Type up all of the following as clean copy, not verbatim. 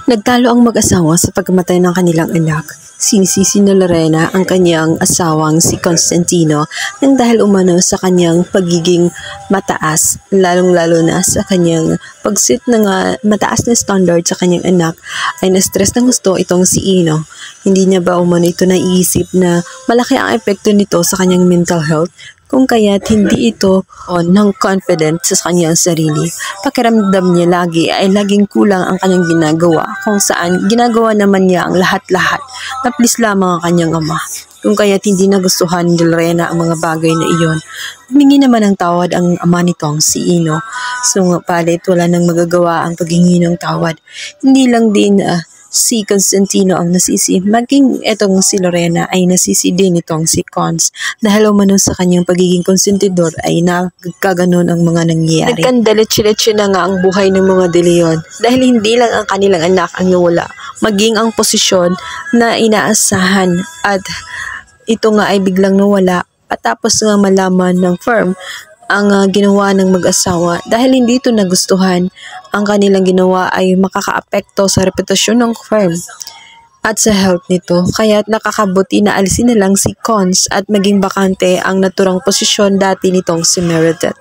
Nagtalo ang mag-asawa sa pagkamatay ng kanilang anak. Sinisisi ni Lorena ang kanyang asawang si Constantino nang dahil umano sa kanyang pagiging mataas, lalong-lalo na sa kanyang pagsit ng mataas na standard sa kanyang anak ay na-stress ng gusto itong si Ino. Hindi niya ba umano ito naiisip na malaki ang epekto nito sa kanyang mental health? Kung kaya't hindi ito ng confident sa kanyang sarili. Pakiramdam niya lagi ay laging kulang ang kanyang ginagawa, kung saan ginagawa naman niya ang lahat-lahat na please lamang ang kanyang ama. Kung kaya't hindi nagustuhan ni Lorena ang mga bagay na iyon. Humingi naman ng tawad ang ama nitong si Ino. So nga palit, wala nang magagawa ang paghingi ng tawad. Hindi lang din si Constantino ang nasisi, maging etong si Lorena ay nasisi din itong si Cons dahil umano sa kanyang pagiging konsentidor ay nagkaganon ang mga nangyayari. Nagkandalitsyo na nga ang buhay ng mga De Leon dahil hindi lang ang kanilang anak ang nawala, maging ang posisyon na inaasahan at ito nga ay biglang nawala patapos nga malaman ng firm ang ginawa ng mag-asawa dahil hindi ito nagustuhan. Ang kanilang ginawa ay makakaapekto sa reputasyon ng firm at sa health nito. Kaya't nakakabuti na alisin na lang si Cons at maging bakante ang naturang posisyon dati nitong si Meredith.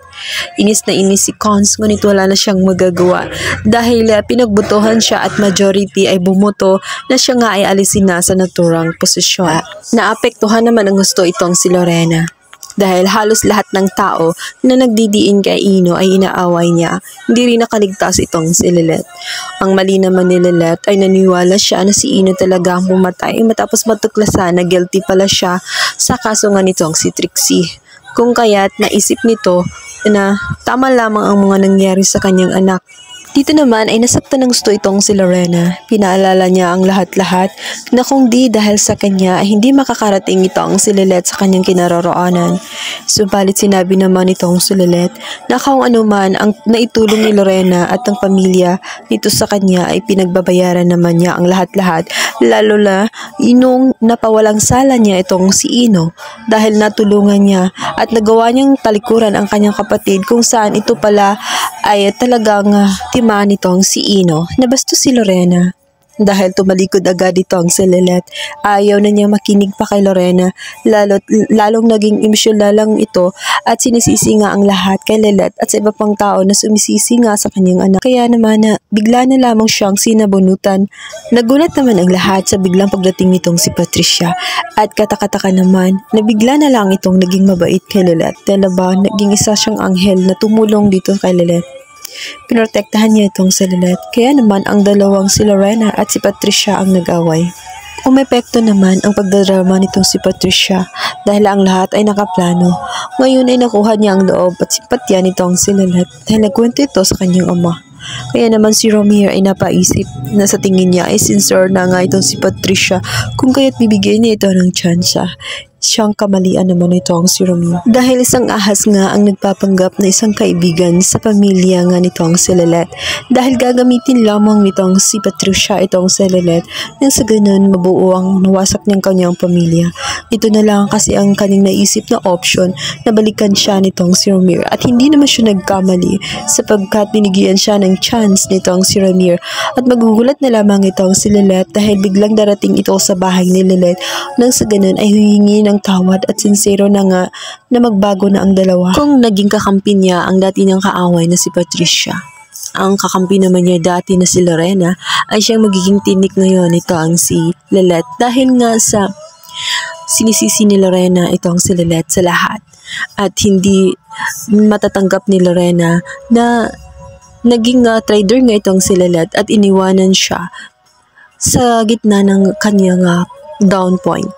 Inis na inis si Cons, ngunit wala na siyang magagawa dahil pinagbutuhan siya at majority ay bumuto na siya nga ay alisin na sa naturang posisyon. Naapektuhan naman ang gusto itong si Lorena. Dahil halos lahat ng tao na nagdidiin kay Ino ay inaaway niya, hindi rin nakaligtas itong si Lilith. Ang mali naman ni Lilith ay naniwala siya na si Ino talaga ang pumatay matapos matuklasan na guilty pala siya sa kaso nga nitong si Trixie. Kung kaya't naisip nito na tama lamang ang mga nangyari sa kanyang anak. Dito naman ay nasaktan ng gusto itong si Lorena. Pinaalala niya ang lahat-lahat na kung di dahil sa kanya ay hindi makakarating itong si Lilith sa kanyang kinaroroonan. Subalit sinabi naman itong si Lilith na kung anuman ang naitulong ni Lorena at ang pamilya nito sa kanya ay pinagbabayaran naman niya ang lahat-lahat, lalo na inong napawalang sala niya itong si Ino dahil natulungan niya at nagawa niyang talikuran ang kanyang kapatid kung saan ito pala ay talagang nitong si Ino na bastos si Lorena. Dahil tumalikod agad itong si Lilith, ayaw na niya makinig pa kay Lorena, lalong naging emosyonal lang ito at sinisisi nga ang lahat kay Lilith at sa iba pang tao na sumisisi nga sa kanyang anak. Kaya naman na bigla na lamang siyang sinabunutan. Nagulat naman ang lahat sa biglang pagdating nitong si Patricia at katakataka naman na bigla na lang itong naging mabait kay Lilith. Dahil ba naging isa siyang anghel na tumulong dito kay Lilith. Pinotektahan niya itong si Lilith, kaya naman ang dalawang si Lorena at si Patricia ang nag-away. Umepekto naman ang pagdadrama nitong si Patricia dahil ang lahat ay nakaplano. Ngayon ay nakuha niya ang loob at simpatya nitong si Lilith dahil nagkwento ito sa kanyang ama. Kaya naman si Romeo ay napaisip na sa tingin niya ay sincere na nga itong si Patricia kung kaya't bibigyan niya ito ng tsansa. Siyang kamalian naman itong si Romeo. Dahil isang ahas nga ang nagpapanggap na isang kaibigan sa pamilya nga nitong si Lilith. Dahil gagamitin lamang nitong si Patricia itong si Lilith nang sa ganun mabuo ang nawasak niyang kanyang pamilya. Ito na lang kasi ang kanyang naisip na option na balikan siya nitong si Romeo at hindi naman siya nagkamali sapagkat binigyan siya ng chance nitong si Romeo at magugulat na lamang itong si Lilith dahil biglang darating ito sa bahay ni Lilith nang sa ganun ay humingi ng tawad at sincero na nga na magbago na ang dalawa. Kung naging kakampi niya ang dati niyang kaaway na si Patricia, ang kakampi naman niya dati na si Lorena ay siyang magiging tinik ngayon ito ang si Lilith dahil nga sa sinisisi ni Lorena itong si Lilith sa lahat at hindi matatanggap ni Lorena na naging traitor nga itong si Lilith at iniwanan siya sa gitna ng kanyang down point.